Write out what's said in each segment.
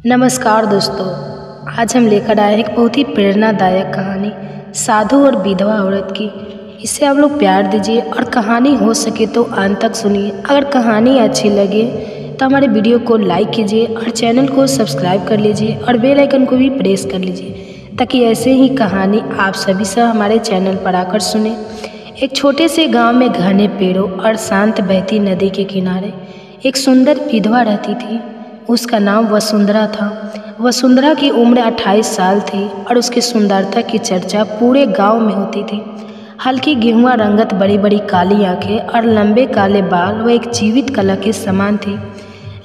नमस्कार दोस्तों। आज हम लेकर आए एक बहुत ही प्रेरणादायक कहानी साधु और विधवा औरत की। इसे आप लोग प्यार दीजिए और कहानी हो सके तो अंत तक सुनिए। अगर कहानी अच्छी लगे तो हमारे वीडियो को लाइक कीजिए और चैनल को सब्सक्राइब कर लीजिए और बेल आइकन को भी प्रेस कर लीजिए ताकि ऐसे ही कहानी आप सभी से हमारे चैनल पर आकर सुने। एक छोटे से गाँव में घने पेड़ों और शांत बहती नदी के किनारे एक सुंदर विधवा रहती थी। उसका नाम वसुंधरा था। वसुंधरा की उम्र 28 साल थी और उसकी सुंदरता की चर्चा पूरे गांव में होती थी। हल्की गेहुआ रंगत, बड़ी बड़ी काली आंखें और लंबे काले बाल वह एक जीवित कला के समान थी।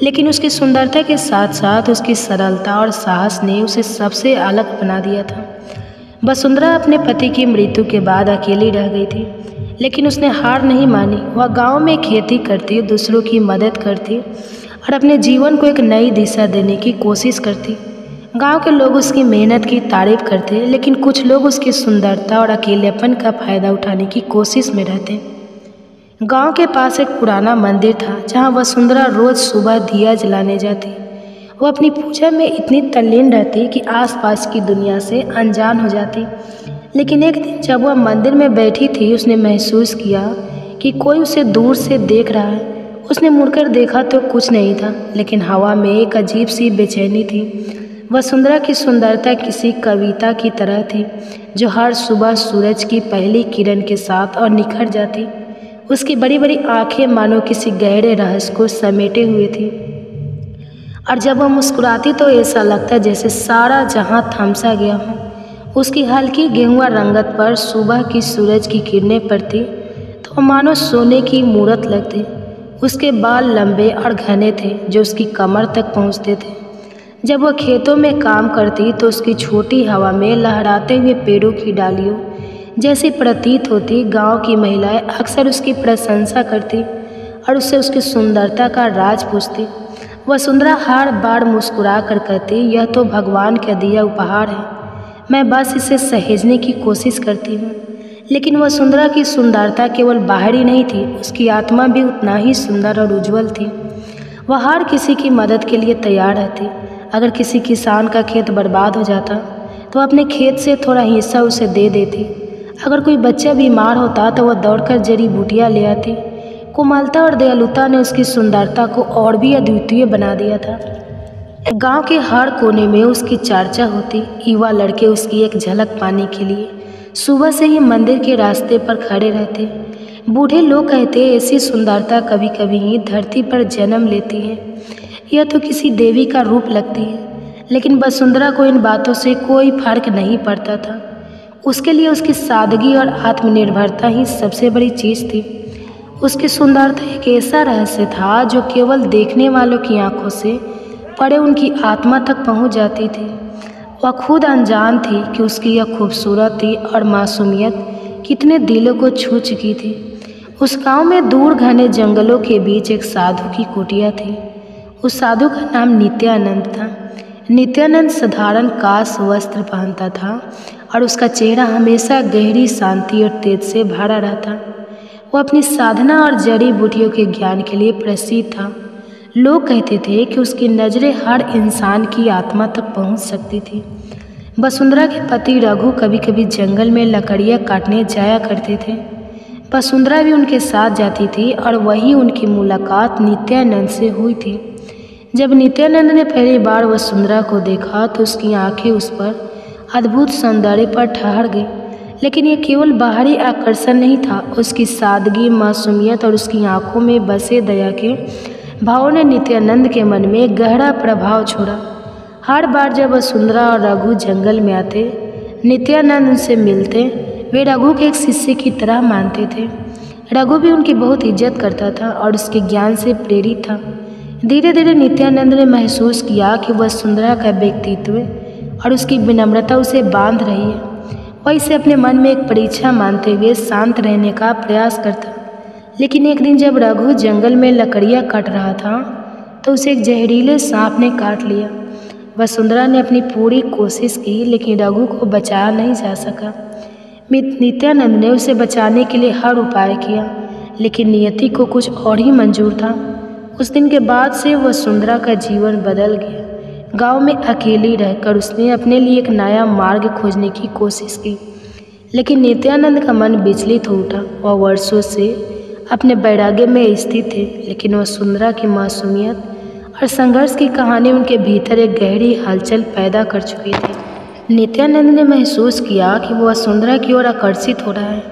लेकिन उसकी सुंदरता के साथ साथ उसकी सरलता और साहस ने उसे सबसे अलग बना दिया था। वसुंधरा अपने पति की मृत्यु के बाद अकेली रह गई थी, लेकिन उसने हार नहीं मानी। वह गाँव में खेती करती, दूसरों की मदद करती और अपने जीवन को एक नई दिशा देने की कोशिश करती। गांव के लोग उसकी मेहनत की तारीफ करते, लेकिन कुछ लोग उसकी सुंदरता और अकेलेपन का फायदा उठाने की कोशिश में रहते। गांव के पास एक पुराना मंदिर था जहां वसुंधरा रोज सुबह दिया जलाने जाती। वो अपनी पूजा में इतनी तल्लीन रहती कि आसपास की दुनिया से अनजान हो जाती। लेकिन एक दिन जब वह मंदिर में बैठी थी, उसने महसूस किया कि कोई उसे दूर से देख रहा है। उसने मुड़कर देखा तो कुछ नहीं था, लेकिन हवा में एक अजीब सी बेचैनी थी। वसुंधरा की सुंदरता किसी कविता की तरह थी जो हर सुबह सूरज की पहली किरण के साथ और निखर जाती। उसकी बड़ी बड़ी आंखें मानो किसी गहरे रहस्य को समेटे हुए थी और जब वह मुस्कुराती तो ऐसा लगता जैसे सारा जहां थम सा गया हो। उसकी हल्की गेहुआ रंगत पर सुबह की सूरज की किरणें पड़ती तो मानो सोने की मूरत लगती। उसके बाल लंबे और घने थे जो उसकी कमर तक पहुंचते थे। जब वह खेतों में काम करती तो उसकी छोटी हवा में लहराते हुए पेड़ों की डालियों जैसी प्रतीत होती। गांव की महिलाएं अक्सर उसकी प्रशंसा करती और उससे उसकी सुंदरता का राज पूछती। वसुंधरा हर बार मुस्कुरा कर कहती, यह तो भगवान का दिया उपहार है, मैं बस इसे सहेजने की कोशिश करती हूँ। लेकिन वसुंधरा की सुंदरता केवल बाहरी नहीं थी, उसकी आत्मा भी उतना ही सुंदर और उज्जवल थी। वह हर किसी की मदद के लिए तैयार रहती। अगर किसी किसान का खेत बर्बाद हो जाता तो अपने खेत से थोड़ा हिस्सा उसे दे देती। अगर कोई बच्चा बीमार होता तो वह दौड़कर जड़ी बूटियाँ ले आती। कोमलता और दयालुता ने उसकी सुंदरता को और भी अद्वितीय बना दिया था। गांव के हर कोने में उसकी चर्चा होती। युवा लड़के उसकी एक झलक पाने के लिए सुबह से ही मंदिर के रास्ते पर खड़े रहते। बूढ़े लोग कहते, ऐसी सुंदरता कभी कभी ही धरती पर जन्म लेती है, यह तो किसी देवी का रूप लगती है। लेकिन वसुंधरा को इन बातों से कोई फर्क नहीं पड़ता था। उसके लिए उसकी सादगी और आत्मनिर्भरता ही सबसे बड़ी चीज़ थी। उसकी सुंदरता एक ऐसा रहस्य था जो केवल देखने वालों की आंखों से परे उनकी आत्मा तक पहुंच जाती थी। वह खुद अनजान थी कि उसकी यह खूबसूरती और मासूमियत कितने दिलों को छू चुकी थी। उस गांव में दूर घने जंगलों के बीच एक साधु की कुटिया थी। उस साधु का नाम नित्यानंद था। नित्यानंद साधारण काश वस्त्र पहनता था और उसका चेहरा हमेशा गहरी शांति और तेज से भरा रहता। वह अपनी साधना और जड़ी बूटियों के ज्ञान के लिए प्रसिद्ध था। लोग कहते थे कि उसकी नज़रें हर इंसान की आत्मा तक पहुंच सकती थी। वसुंधरा के पति रघु कभी कभी जंगल में लकड़ियाँ काटने जाया करते थे। वसुंधरा भी उनके साथ जाती थी और वहीं उनकी मुलाकात नित्यानंद से हुई थी। जब नित्यानंद ने पहली बार वसुंधरा को देखा तो उसकी आंखें उस पर अद्भुत सौंदर्य पर ठहर गई। लेकिन ये केवल बाहरी आकर्षण नहीं था, उसकी सादगी, मासूमियत और उसकी आंखों में बसे दया के भाव ने नित्यानंद के मन में गहरा प्रभाव छोड़ा। हर बार जब वसुंधरा और रघु जंगल में आते, नित्यानंद उनसे मिलते, वे रघु के एक शिष्य की तरह मानते थे। रघु भी उनकी बहुत इज्जत करता था और उसके ज्ञान से प्रेरित था। धीरे धीरे नित्यानंद ने महसूस किया कि वसुंधरा का व्यक्तित्व और उसकी विनम्रता उसे बांध रही है। वह इसे अपने मन में एक परीक्षा मानते हुए शांत रहने का प्रयास करता। लेकिन एक दिन जब रघु जंगल में लकड़ियाँ काट रहा था तो उसे एक जहरीले सांप ने काट लिया। वसुंधरा ने अपनी पूरी कोशिश की, लेकिन रघु को बचाया नहीं जा सका। नित्यानंद ने उसे बचाने के लिए हर उपाय किया, लेकिन नियति को कुछ और ही मंजूर था। उस दिन के बाद से वसुंधरा का जीवन बदल गया। गांव में अकेली रहकर उसने अपने लिए एक नया मार्ग खोजने की कोशिश की। लेकिन नित्यानंद का मन विचलित हो उठा। वह वर्षों से अपने वैराग्य में स्थित थे, लेकिन वसुंधरा की मासूमियत और संघर्ष की कहानी उनके भीतर एक गहरी हलचल पैदा कर चुकी थी। नित्यानंद ने महसूस किया कि वह वसुंधरा की ओर आकर्षित हो रहा है।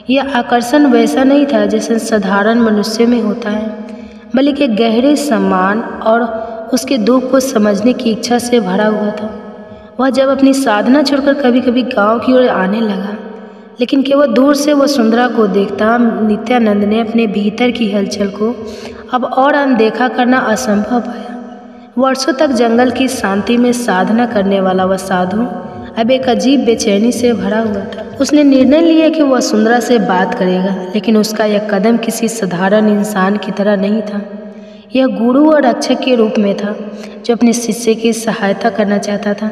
यह आकर्षण वैसा नहीं था जैसे साधारण मनुष्य में होता है, बल्कि गहरे सम्मान और उसके दुख को समझने की इच्छा से भरा हुआ था। वह जब अपनी साधना छोड़कर कभी कभी गांव की ओर आने लगा, लेकिन केवल दूर से वसुंधरा को देखता, नित्यानंद ने अपने भीतर की हलचल को अब और अनदेखा करना असंभव पाया। वर्षों तक जंगल की शांति में साधना करने वाला वह साधु अब एक अजीब बेचैनी से भरा हुआ था। उसने निर्णय लिया कि वह वसुंधरा से बात करेगा, लेकिन उसका यह कदम किसी साधारण इंसान की तरह नहीं था। यह गुरु और रक्षक के रूप में था, जो अपने शिष्य की सहायता करना चाहता था।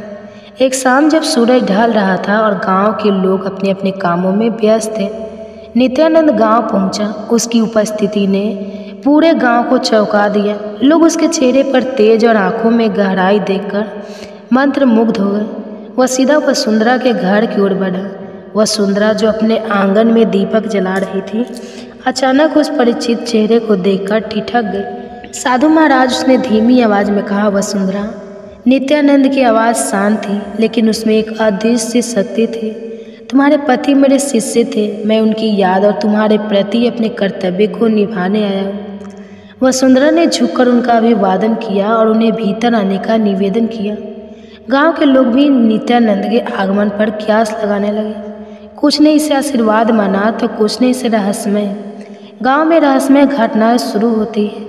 एक शाम जब सूरज ढल रहा था और गांव के लोग अपने अपने कामों में व्यस्त थे, नित्यानंद गांव पहुंचा। उसकी उपस्थिति ने पूरे गांव को चौंका दिया। लोग उसके चेहरे पर तेज और आंखों में गहराई देखकर मंत्रमुग्ध हो गए। वह सीधा वसुंधरा के घर की ओर बढ़ा। वसुंधरा, जो अपने आंगन में दीपक जला रही थी, अचानक उस परिचित चेहरे को देखकर ठिठक गई। साधु महाराज, उसने धीमी आवाज में कहा। वसुंधरा। नित्यानंद की आवाज़ शांत थी, लेकिन उसमें एक अदृश्य शक्ति थी। तुम्हारे पति मेरे शिष्य थे। मैं उनकी याद और तुम्हारे प्रति अपने कर्तव्य को निभाने आया हूँ। वसुंधरा ने झुककर उनका अभिवादन किया और उन्हें भीतर आने का निवेदन किया। गांव के लोग भी नित्यानंद के आगमन पर क्यास लगाने लगे। कुछ ने इसे आशीर्वाद माना तो कुछ ने इसे रहस्यमय। गांव में रहस्यमय घटनाएं शुरू होती है।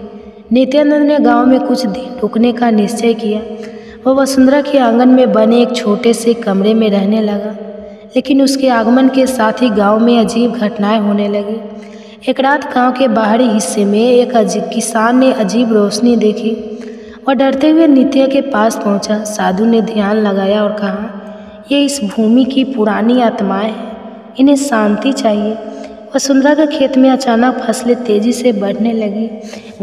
नित्यानंद ने गांव में कुछ दिन रुकने का निश्चय किया। वह वसुंधरा के आंगन में बने एक छोटे से कमरे में रहने लगा, लेकिन उसके आगमन के साथ ही गांव में अजीब घटनाएं होने लगी। एक रात गांव के बाहरी हिस्से में एक किसान ने अजीब रोशनी देखी और डरते हुए नित्या के पास पहुंचा। साधु ने ध्यान लगाया और कहा, ये इस भूमि की पुरानी आत्माएं हैं, इन्हें शांति चाहिए। वसुंधरा के खेत में अचानक फसलें तेजी से बढ़ने लगी।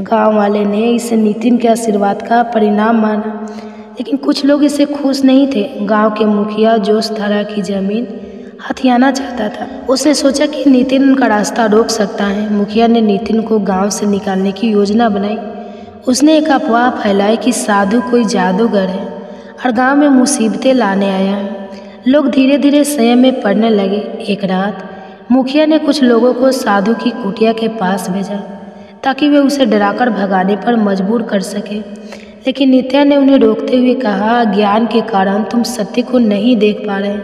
गांव वाले ने इसे नितिन के आशीर्वाद का परिणाम माना, लेकिन कुछ लोग इससे खुश नहीं थे। गांव के मुखिया, जो उस तरह की जमीन हथियाना चाहता था, उसने सोचा कि नितिन उनका रास्ता रोक सकता है। मुखिया ने नितिन को गांव से निकालने की योजना बनाई। उसने एक अफवाह फैलाई कि साधु कोई जादूगर है और गांव में मुसीबतें लाने आया है। लोग धीरे धीरे संयम में पड़ने लगे। एक रात मुखिया ने कुछ लोगों को साधु की कुटिया के पास भेजा ताकि वे उसे डराकर भगाने पर मजबूर कर सके, लेकिन नित्या ने उन्हें रोकते हुए कहा, ज्ञान के कारण तुम सत्य को नहीं देख पा रहे,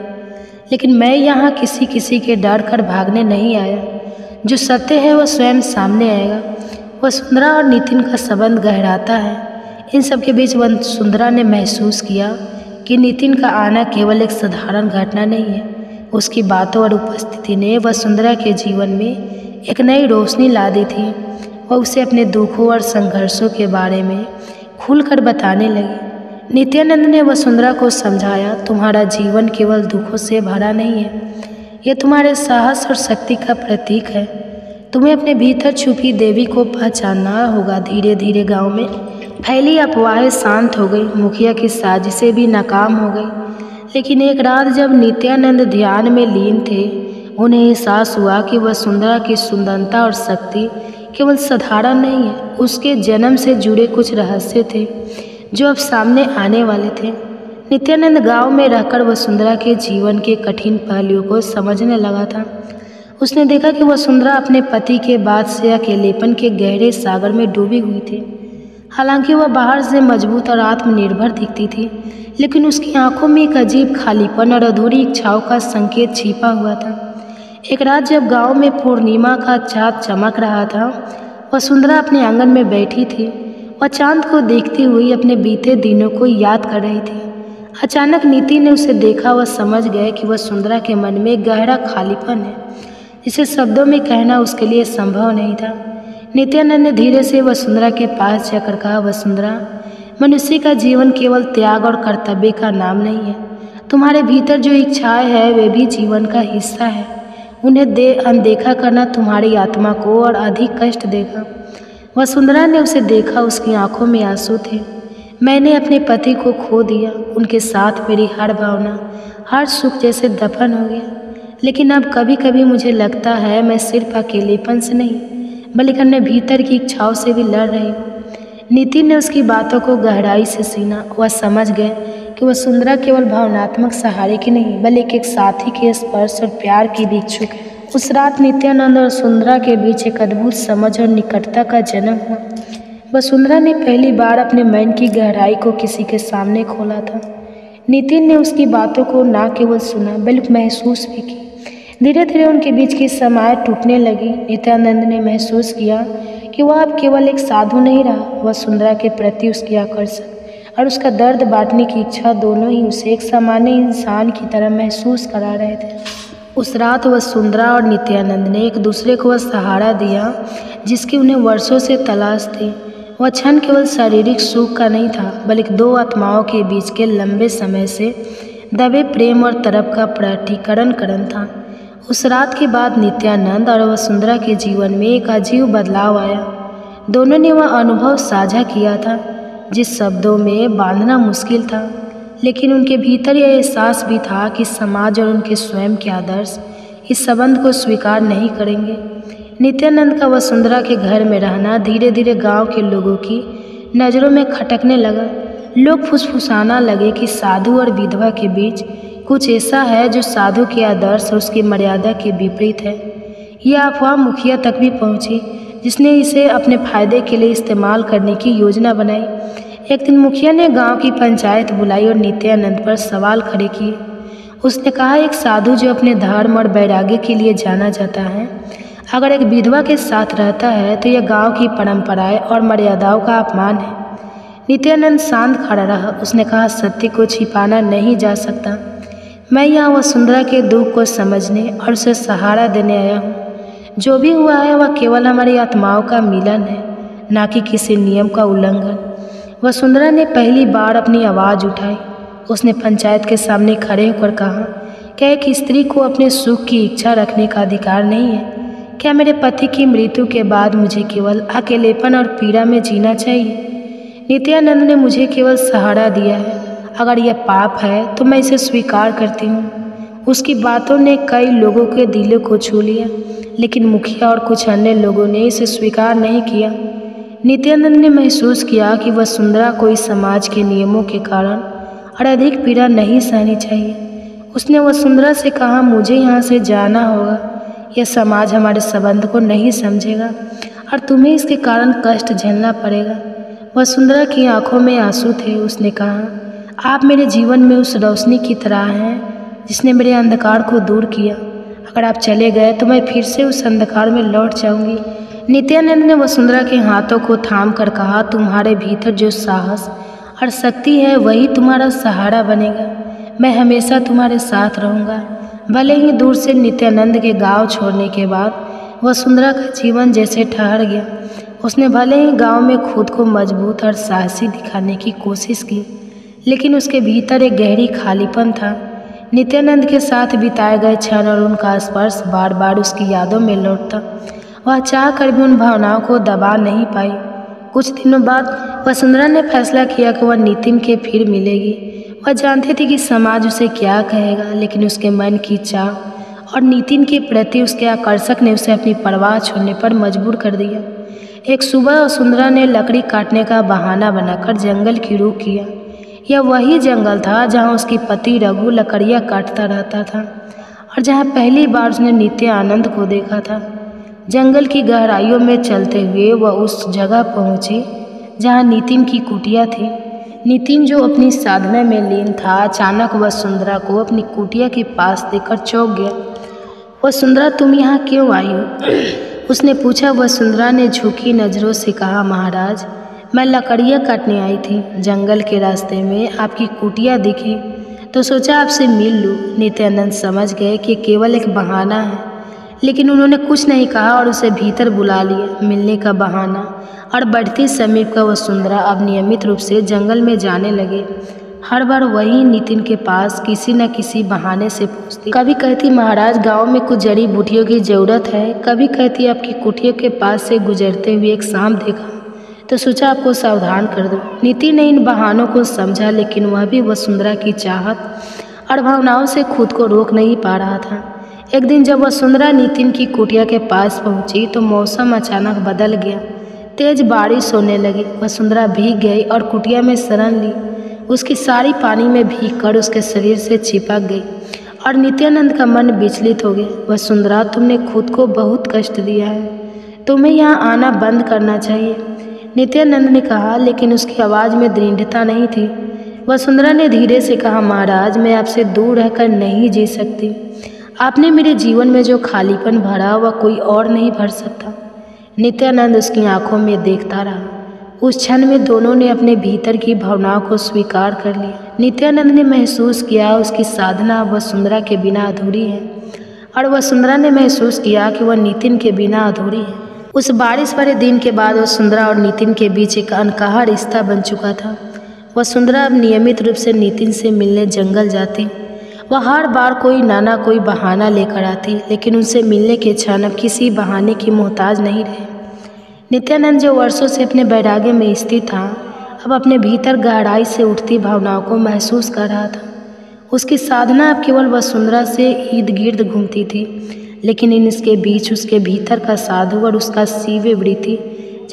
लेकिन मैं यहाँ किसी के डर कर भागने नहीं आया। जो सत्य है वह स्वयं सामने आएगा। वसुंधरा और नितिन का संबंध गहराता है। इन सब के बीच वसुंधरा ने महसूस किया कि नितिन का आना केवल एक साधारण घटना नहीं है। उसकी बातों और उपस्थिति ने वसुंधरा के जीवन में एक नई रोशनी ला दी थी। वह उसे अपने दुखों और संघर्षों के बारे में खुलकर बताने लगी। नित्यानंद ने वसुंधरा को समझाया, तुम्हारा जीवन केवल दुखों से भरा नहीं है, यह तुम्हारे साहस और शक्ति का प्रतीक है। तुम्हें अपने भीतर छुपी देवी को पहचानना होगा। धीरे धीरे गांव में फैली अफवाहें शांत हो गई। मुखिया की साजिशें भी नाकाम हो गई। लेकिन एक रात जब नित्यानंद ध्यान में लीन थे, उन्हें एहसास हुआ कि वसुंधरा की सुंदरता और शक्ति केवल साधारण नहीं है। उसके जन्म से जुड़े कुछ रहस्य थे जो अब सामने आने वाले थे। नित्यानंद गांव में रहकर वसुंधरा के जीवन के कठिन पहलुओं को समझने लगा था। उसने देखा कि वसुंधरा अपने पति के बाद से अकेलेपन के गहरे सागर में डूबी हुई थी। हालांकि वह बाहर से मजबूत और आत्मनिर्भर दिखती थी, लेकिन उसकी आंखों में एक अजीब खालीपन और अधूरी इच्छाओं का संकेत छिपा हुआ था। एक रात जब गांव में पूर्णिमा का चाँद चमक रहा था, वसुंधरा अपने आंगन में बैठी थी। वह चांद को देखती हुई अपने बीते दिनों को याद कर रही थी। अचानक नितिन ने उसे देखा। वह समझ गए कि वसुंधरा के मन में गहरा खालीपन है, जिसे शब्दों में कहना उसके लिए संभव नहीं था। नित्यानंद ने धीरे से वसुंधरा के पास जाकर कहा, वसुंधरा, मनुष्य का जीवन केवल त्याग और कर्तव्य का नाम नहीं है। तुम्हारे भीतर जो इच्छाएं हैं वे भी जीवन का हिस्सा है। उन्हें अनदेखा करना तुम्हारी आत्मा को और अधिक कष्ट देगा। वसुंधरा ने उसे देखा। उसकी आंखों में आंसू थे। मैंने अपने पति को खो दिया, उनके साथ मेरी हर भावना, हर सुख जैसे दफन हो गया। लेकिन अब कभी कभी मुझे लगता है मैं सिर्फ अकेलेपन से नहीं बल्कि अपने भीतर की इच्छाओं से भी लड़ रही हूँ। नितिन ने उसकी बातों को गहराई से सुना। वह समझ गए कि वसुंधरा केवल भावनात्मक सहारे की नहीं बल्कि एक साथी के स्पर्श और प्यार की भी इच्छुक है। उस रात नित्यानंद और वसुंधरा के बीच एक अद्भुत समझ और निकटता का जन्म हुआ। वसुंधरा ने पहली बार अपने मन की गहराई को किसी के सामने खोला था। नितिन ने उसकी बातों को न केवल सुना बल्कि महसूस भी की। धीरे धीरे उनके बीच की समाएं टूटने लगी। नित्यानंद ने महसूस किया कि वह अब केवल एक साधु नहीं रहा, वसुंधरा के प्रति उसकी आकर्षण और उसका दर्द बांटने की इच्छा दोनों ही उसे एक सामान्य इंसान की तरह महसूस करा रहे थे। उस रात वसुंधरा और नित्यानंद ने एक दूसरे को वह सहारा दिया जिसकी उन्हें वर्षों से तलाश थी। वह क्षण केवल शारीरिक सुख का नहीं था बल्कि दो आत्माओं के बीच के लंबे समय से दबे प्रेम और तड़प का प्रकटीकरण था। उस रात के बाद नित्यानंद और वसुंधरा के जीवन में एक अजीब बदलाव आया। दोनों ने वह अनुभव साझा किया था जिस शब्दों में बांधना मुश्किल था, लेकिन उनके भीतर यह एहसास भी था कि समाज और उनके स्वयं के आदर्श इस संबंध को स्वीकार नहीं करेंगे। नित्यानंद का वसुंधरा के घर में रहना धीरे धीरे गांव के लोगों की नज़रों में खटकने लगा। लोग फुसफुसाना लगे कि साधु और विधवा के बीच कुछ ऐसा है जो साधु के आदर्श और उसकी मर्यादा के विपरीत है। यह अफवाह मुखिया तक भी पहुंची, जिसने इसे अपने फायदे के लिए इस्तेमाल करने की योजना बनाई। एक दिन मुखिया ने गांव की पंचायत बुलाई और नित्यानंद पर सवाल खड़े किए। उसने कहा, एक साधु जो अपने धर्म और वैराग्य के लिए जाना जाता है, अगर एक विधवा के साथ रहता है तो यह गांव की परंपराएं और मर्यादाओं का अपमान है। नित्यानंद शांत खड़ा रहा। उसने कहा, सत्य को छिपाना नहीं जा सकता। मैं यहाँ वसुंधरा के दुख को समझने और उसे सहारा देने आया हूँ। जो भी हुआ है वह केवल हमारी आत्माओं का मिलन है, ना कि किसी नियम का उल्लंघन। वसुंधरा ने पहली बार अपनी आवाज़ उठाई। उसने पंचायत के सामने खड़े होकर कहा, क्या एक स्त्री को अपने सुख की इच्छा रखने का अधिकार नहीं है? क्या मेरे पति की मृत्यु के बाद मुझे केवल अकेलेपन और पीड़ा में जीना चाहिए? नित्यानंद ने मुझे केवल सहारा दिया है। अगर यह पाप है तो मैं इसे स्वीकार करती हूँ। उसकी बातों ने कई लोगों के दिलों को छू लिया, लेकिन मुखिया और कुछ अन्य लोगों ने इसे स्वीकार नहीं किया। नित्यानंद ने महसूस किया कि वसुंधरा को इस समाज के नियमों के कारण और अधिक पीड़ा नहीं सहनी चाहिए। उसने वसुंधरा से कहा, मुझे यहाँ से जाना होगा। यह समाज हमारे संबंध को नहीं समझेगा और तुम्हें इसके कारण कष्ट झेलना पड़ेगा। वसुंधरा की आंखों में आंसू थे। उसने कहा, आप मेरे जीवन में उस रोशनी की तरह हैं जिसने मेरे अंधकार को दूर किया। अगर आप चले गए तो मैं फिर से उस अंधकार में लौट जाऊंगी। नित्यानंद ने वसुंधरा के हाथों को थाम कर कहा, तुम्हारे भीतर जो साहस और शक्ति है वही तुम्हारा सहारा बनेगा। मैं हमेशा तुम्हारे साथ रहूँगा। भले ही दूर से। नित्यानंद के गांव छोड़ने के बाद वसुंधरा का जीवन जैसे ठहर गया। उसने भले ही गांव में खुद को मजबूत और साहसी दिखाने की कोशिश की, लेकिन उसके भीतर एक गहरी खालीपन था। नित्यानंद के साथ बिताए गए क्षण और उनका स्पर्श बार बार उसकी यादों में लौटता। वह चाह कर भी उन भावनाओं को दबा नहीं पाई। कुछ दिनों बाद वसुंधरा ने फैसला किया कि वह नितिन के फिर मिलेगी। वह जानती थी कि समाज उसे क्या कहेगा, लेकिन उसके मन की चाह और नितिन के प्रति उसके आकर्षक ने उसे अपनी परवाह छोड़ने पर मजबूर कर दिया। एक सुबह वसुंधरा ने लकड़ी काटने का बहाना बनाकर जंगल की रुख किया। यह वही जंगल था जहाँ उसके पति रघु लकड़ियाँ काटता रहता था और जहाँ पहली बार उसने नित्यानंद को देखा था। जंगल की गहराइयों में चलते हुए वह उस जगह पहुँची जहाँ नितिन की कुटिया थी। नितिन जो अपनी साधना में लीन था, अचानक वसुंधरा को अपनी कुटिया के पास देखकर चौंक गया। वसुंधरा, तुम यहाँ क्यों आई हो? उसने पूछा। वसुंधरा ने झुकी नज़रों से कहा, महाराज, मैं लकड़ियाँ काटने आई थी। जंगल के रास्ते में आपकी कुटिया दिखी तो सोचा आपसे मिल लूँ। नित्यानंद समझ गए कि केवल एक बहाना है, लेकिन उन्होंने कुछ नहीं कहा और उसे भीतर बुला लिया। मिलने का बहाना और बढ़ती समीप का वसुंधरा अब नियमित रूप से जंगल में जाने लगे। हर बार वही नितिन के पास किसी न किसी बहाने से पूछती। कभी कहती, महाराज, गांव में कुछ जड़ी बूटियों की ज़रूरत है। कभी कहती, आपकी कुटिया के पास से गुजरते हुए एक सांप देखा तो सोचा आपको सावधान कर दो। नितिन ने इन बहानों को समझा, लेकिन वह भी वसुंधरा की चाहत और भावनाओं से खुद को रोक नहीं पा रहा था। एक दिन जब वसुंधरा नितिन की कुटिया के पास पहुंची तो मौसम अचानक बदल गया। तेज बारिश होने लगी। वसुंधरा भीग गई और कुटिया में शरण ली। उसकी साड़ी पानी में भीगकर उसके शरीर से चिपक गई और नित्यानंद का मन विचलित हो गया। वसुंधरा, तुमने खुद को बहुत कष्ट दिया है, तुम्हें यहाँ आना बंद करना चाहिए, नित्यानंद ने कहा, लेकिन उसकी आवाज़ में दृढ़ता नहीं थी। वसुंधरा ने धीरे से कहा, महाराज, मैं आपसे दूर रहकर नहीं जी सकती। आपने मेरे जीवन में जो खालीपन भरा वह कोई और नहीं भर सकता। नित्यानंद उसकी आंखों में देखता रहा। उस क्षण में दोनों ने अपने भीतर की भावनाओं को स्वीकार कर लिया। नित्यानंद ने महसूस किया उसकी साधना वसुंधरा के बिना अधूरी है और वसुंधरा ने महसूस किया कि वह नितिन के बिना अधूरी है। उस बारिश भरे दिन के बाद वसुंधरा और नितिन के बीच एक अनकहा रिश्ता बन चुका था। वसुंधरा अब नियमित रूप से नितिन से मिलने जंगल जाती। वह हर बार कोई ना कोई बहाना लेकर आती, लेकिन उनसे मिलने के क्षण अब किसी बहाने की मोहताज नहीं रहे। नित्यानंद, जो वर्षों से अपने वैराग्य में स्थित था, अब अपने भीतर गहराई से उठती भावनाओं को महसूस कर रहा था। उसकी साधना अब केवल वसुंधरा से इर्द गिर्द घूमती थी, लेकिन इसके बीच उसके भीतर का साधु और उसका शिव्य वृत्ति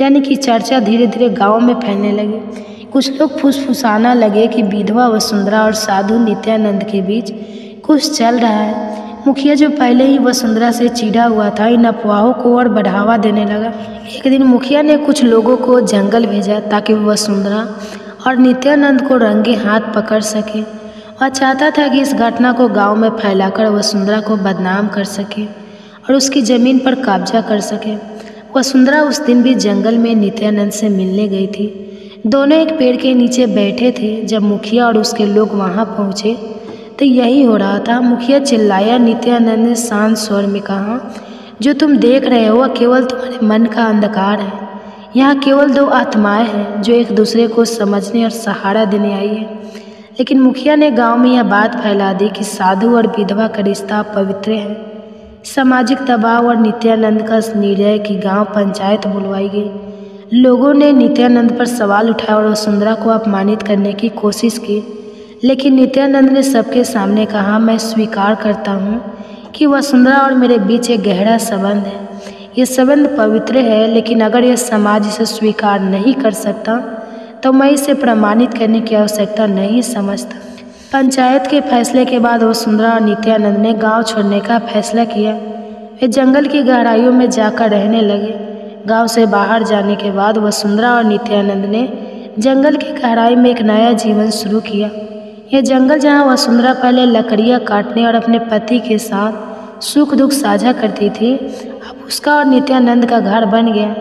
यानी कि चर्चा धीरे धीरे गांव में फैलने लगी। कुछ लोग फुसफुसाना लगे कि विधवा वसुंधरा और साधु नित्यानंद के बीच कुछ चल रहा है। मुखिया, जो पहले ही वसुंधरा से चिढ़ा हुआ था, इन अफवाहों को और बढ़ावा देने लगा। एक दिन मुखिया ने कुछ लोगों को जंगल भेजा ताकि वसुंधरा और नित्यानंद को रंगे हाथ पकड़ सके। वह चाहता था कि इस घटना को गांव में फैलाकर वसुंधरा को बदनाम कर सके और उसकी ज़मीन पर कब्जा कर सके। वसुंधरा उस दिन भी जंगल में नित्यानंद से मिलने गई थी। दोनों एक पेड़ के नीचे बैठे थे। जब मुखिया और उसके लोग वहां पहुंचे तो यही हो रहा था। मुखिया चिल्लाया। नित्यानंद ने शांत स्वर में कहा, जो तुम देख रहे हो वह केवल तुम्हारे मन का अंधकार है। यहाँ केवल दो आत्माएं हैं जो एक दूसरे को समझने और सहारा देने आई है। लेकिन मुखिया ने गांव में यह बात फैला दी कि साधु और विधवा का रिश्ता पवित्र है। सामाजिक दबाव और नित्यानंद का निर्णय की गांव पंचायत बुलवाई गई। लोगों ने नित्यानंद पर सवाल उठाया और वसुंधरा को अपमानित करने की कोशिश की, लेकिन नित्यानंद ने सबके सामने कहा, मैं स्वीकार करता हूँ कि वसुंधरा और मेरे बीच एक गहरा संबंध है। ये संबंध पवित्र है, लेकिन अगर यह समाज इसे स्वीकार नहीं कर सकता तो मैं इसे प्रमाणित करने की आवश्यकता नहीं समझता। पंचायत के फैसले के बाद वसुंधरा और नित्यानंद ने गांव छोड़ने का फैसला किया। वे जंगल की गहराइयों में जाकर रहने लगे। गांव से बाहर जाने के बाद वसुंधरा और नित्यानंद ने जंगल की गहराई में एक नया जीवन शुरू किया। यह जंगल, जहां वसुंधरा पहले लकड़ियां काटने और अपने पति के साथ सुख दुख साझा करती थी, अब उसका और नित्यानंद का घर बन गया।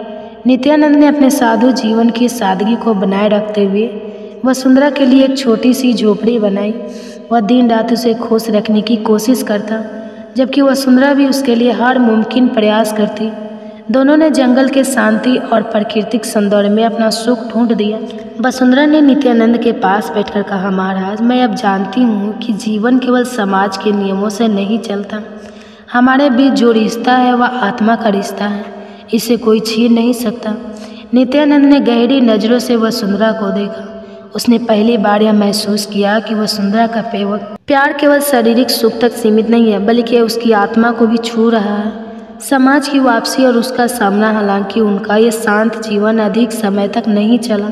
नित्यानंद ने अपने साधु जीवन की सादगी को बनाए रखते हुए वसुंधरा के लिए एक छोटी सी झोपड़ी बनाई। वह दिन रात उसे खुश रखने की कोशिश करता, जबकि वसुंधरा भी उसके लिए हर मुमकिन प्रयास करती। दोनों ने जंगल के शांति और प्राकृतिक सौंदर्य में अपना सुख ढूंढ दिया। वसुंधरा ने नित्यानंद के पास बैठकर कहा, महाराज, मैं अब जानती हूँ कि जीवन केवल समाज के नियमों से नहीं चलता। हमारे बीच जो रिश्ता है वह आत्मा का रिश्ता है, इसे कोई छीन नहीं सकता। नित्यानंद ने गहरी नज़रों से वसुंधरा को देखा। उसने पहली बार यह महसूस किया कि वसुंधरा का प्यार केवल शारीरिक सुख तक सीमित नहीं है, बल्कि उसकी आत्मा को भी छू रहा है। समाज की वापसी और उसका सामना, हालांकि उनका ये शांत जीवन अधिक समय तक नहीं चला।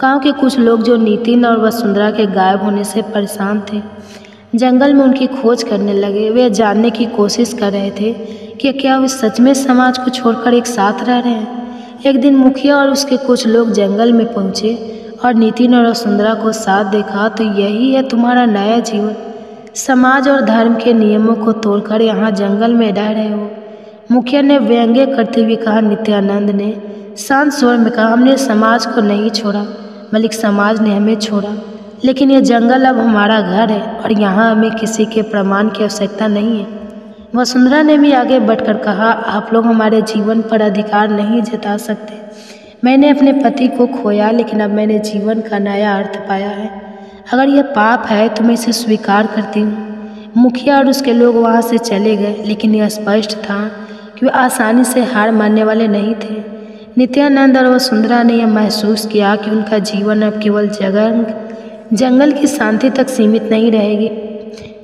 गांव के कुछ लोग जो नितिन और वसुंधरा के गायब होने से परेशान थे, जंगल में उनकी खोज करने लगे। वे जानने की कोशिश कर रहे थे कि क्या वे सच में समाज को छोड़कर एक साथ रह रहे हैं। एक दिन मुखिया और उसके कुछ लोग जंगल में पहुंचे और नितिन और वसुंधरा को साथ देखा। तो यही है तुम्हारा नया जीवन, समाज और धर्म के नियमों को तोड़कर यहाँ जंगल में रह रहे हो, मुखिया ने व्यंग्य करते हुए कहा। नित्यानंद ने शांत स्वर में कहा, हमने समाज को नहीं छोड़ा, बल्कि समाज ने हमें छोड़ा। लेकिन यह जंगल अब हमारा घर है और यहाँ हमें किसी के प्रमाण की आवश्यकता नहीं है। वसुंधरा ने भी आगे बढ़कर कहा, आप लोग हमारे जीवन पर अधिकार नहीं जता सकते। मैंने अपने पति को खोया, लेकिन अब मैंने जीवन का नया अर्थ पाया है। अगर यह पाप है तो मैं इसे स्वीकार करती हूँ। मुखिया और उसके लोग वहाँ से चले गए, लेकिन यह स्पष्ट था कि वे आसानी से हार मानने वाले नहीं थे। नित्यानंद और वसुंधरा ने यह महसूस किया कि उनका जीवन अब केवल जंगल की शांति तक सीमित नहीं रहेगी।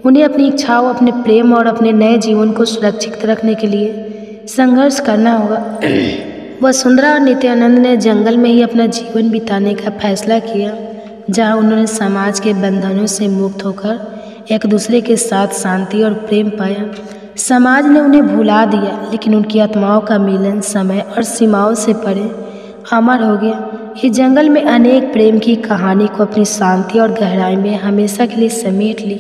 उन्हें अपनी इच्छाओं, अपने प्रेम और अपने नए जीवन को सुरक्षित रखने के लिए संघर्ष करना होगा। वसुंधरा और नित्यानंद ने जंगल में ही अपना जीवन बिताने का फैसला किया, जहां उन्होंने समाज के बंधनों से मुक्त होकर एक दूसरे के साथ शांति और प्रेम पाया। समाज ने उन्हें भुला दिया, लेकिन उनकी आत्माओं का मिलन समय और सीमाओं से परे अमर हो गया। इस जंगल में अनेक प्रेम की कहानी को अपनी शांति और गहराई में हमेशा के लिए समेट ली।